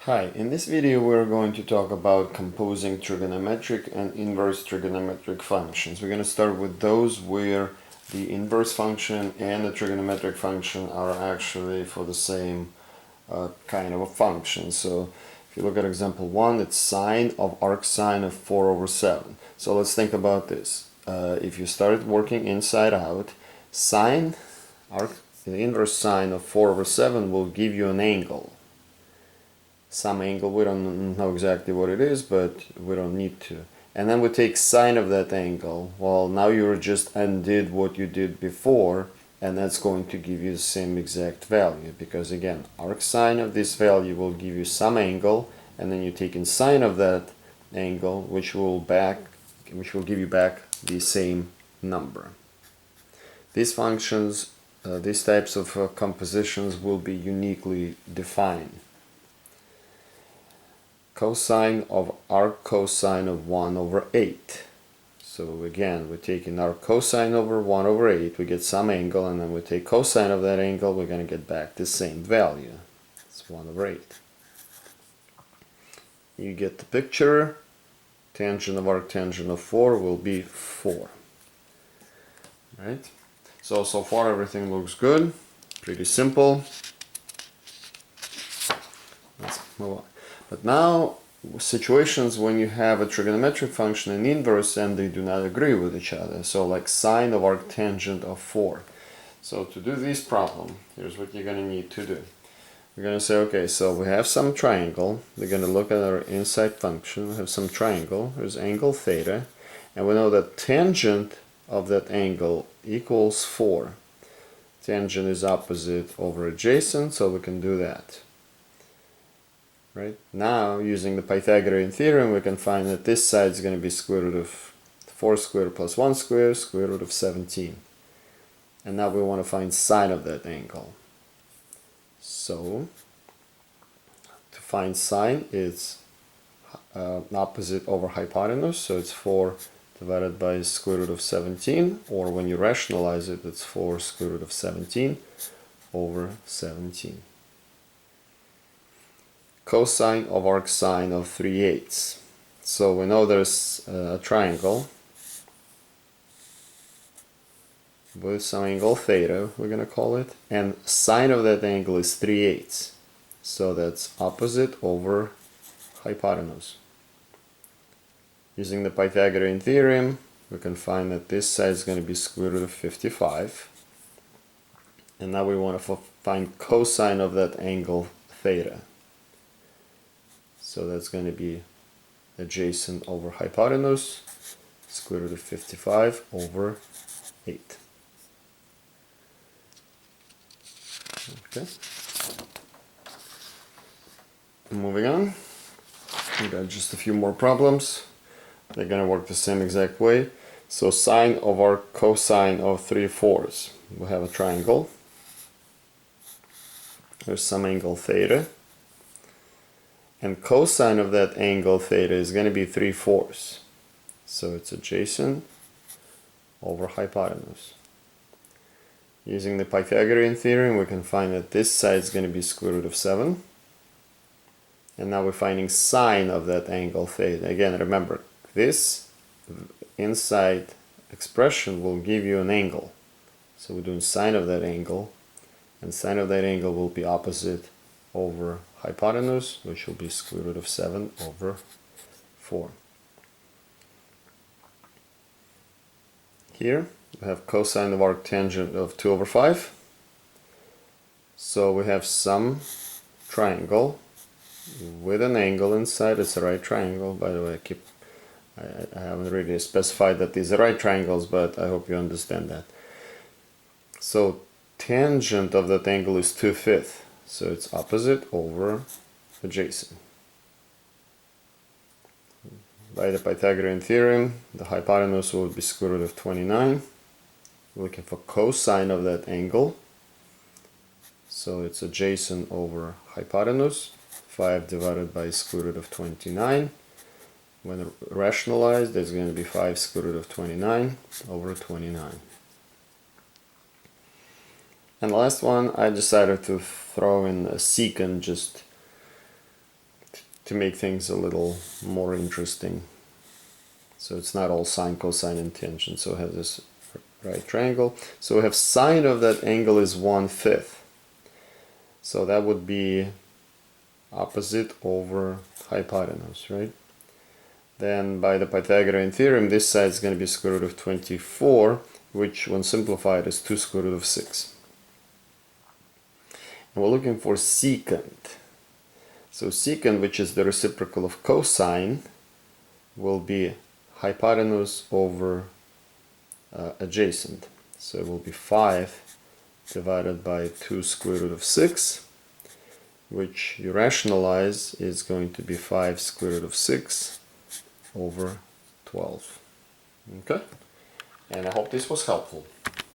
Hi, in this video we're going to talk about composing trigonometric and inverse trigonometric functions. We're going to start with those where the inverse function and the trigonometric function are actually for the same kind of a function. So if you look at example 1, it's sine of arc sine of 4 over 7. So let's think about this. If you started working inside out, sine, the inverse sine of 4 over 7 will give you an angle. Some angle, we don't know exactly what it is, but we don't need to. And then we take sine of that angle. Well, now you just undid what you did before, and that's going to give you the same exact value, because again, arc sine of this value will give you some angle, and then you take in sine of that angle, which will give you back the same number. These functions, these types of compositions will be uniquely defined. Cosine of arc cosine of 1 over 8. So again, we're taking arc cosine over 1 over 8, we get some angle, and then we take cosine of that angle, we're going to get back the same value. It's 1 over 8. You get the picture. Tangent of arc tangent of 4 will be 4. Right? So far everything looks good. Pretty simple. Let's move on. But now, situations when you have a trigonometric function and inverse and they do not agree with each other. So like sine of arc tangent of 4. So to do this problem, here's what you're going to need to do. We're going to say, okay, so we have some triangle. We're going to look at our inside function. We have some triangle. There's angle theta. And we know that tangent of that angle equals 4. Tangent is opposite over adjacent, so we can do that. Right? Now, using the Pythagorean theorem, we can find that this side is going to be square root of 4 squared plus 1 squared, square root of 17. And now we want to find sine of that angle. So, to find sine, it's opposite over hypotenuse, so it's 4 divided by square root of 17, or when you rationalize it, it's 4 square root of 17 over 17. Cosine of arc sine of 3/8. So we know there's a triangle with some angle theta, we're going to call it, and sine of that angle is 3/8. So that's opposite over hypotenuse. Using the Pythagorean theorem, we can find that this side is going to be square root of 55. And now we want to find cosine of that angle theta. So that's going to be adjacent over hypotenuse, square root of 55 over 8. Okay. Moving on. We got just a few more problems. They're going to work the same exact way. So sine of arc cosine of 3/4. We have a triangle. There's some angle theta. And cosine of that angle theta is going to be 3/4. So it's adjacent over hypotenuse. Using the Pythagorean theorem, we can find that this side is going to be square root of 7. And now we're finding sine of that angle theta. Again, remember, this inside expression will give you an angle. So we're doing sine of that angle, and sine of that angle will be opposite over hypotenuse, which will be square root of 7 over 4. Here we have cosine of arc tangent of 2 over 5. So we have some triangle with an angle inside. It's a right triangle. By the way, I haven't really specified that these are right triangles, but I hope you understand that. So tangent of that angle is 2/5. So it's opposite over adjacent. By the Pythagorean theorem, the hypotenuse will be square root of 29. We're looking for cosine of that angle. So it's adjacent over hypotenuse. 5 divided by square root of 29. When rationalized, there's going to be 5 square root of 29 over 29. And the last one, I decided to throw in a secant just to make things a little more interesting. So it's not all sine, cosine, and tangent. So it has this right triangle. So we have sine of that angle is 1/5. So that would be opposite over hypotenuse, right? Then by the Pythagorean theorem, this side is going to be square root of 24, which when simplified is 2 square root of 6. And we're looking for secant. So secant, which is the reciprocal of cosine, will be hypotenuse over adjacent. So it will be 5 divided by 2 square root of 6, which you rationalize is going to be 5 square root of 6 over 12. Okay? And I hope this was helpful.